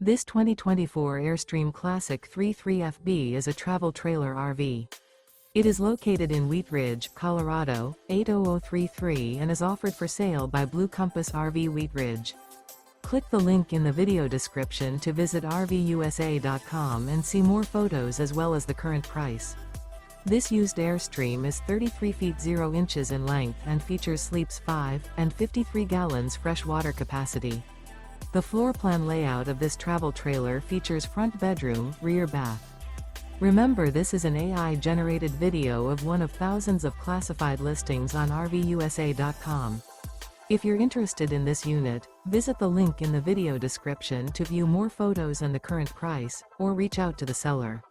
This 2024 Airstream Classic 33FB is a travel trailer RV. It is located in Wheat Ridge, Colorado, 80033 and is offered for sale by Blue Compass RV Wheat Ridge. Click the link in the video description to visit RVUSA.com and see more photos as well as the current price. This used Airstream is 33 feet 0 inches in length and features sleeps 5 and 53 gallons fresh water capacity. The floor plan layout of this travel trailer features front bedroom, rear bath. Remember, this is an AI-generated video of one of thousands of classified listings on RVUSA.com. If you're interested in this unit, visit the link in the video description to view more photos and the current price, or reach out to the seller.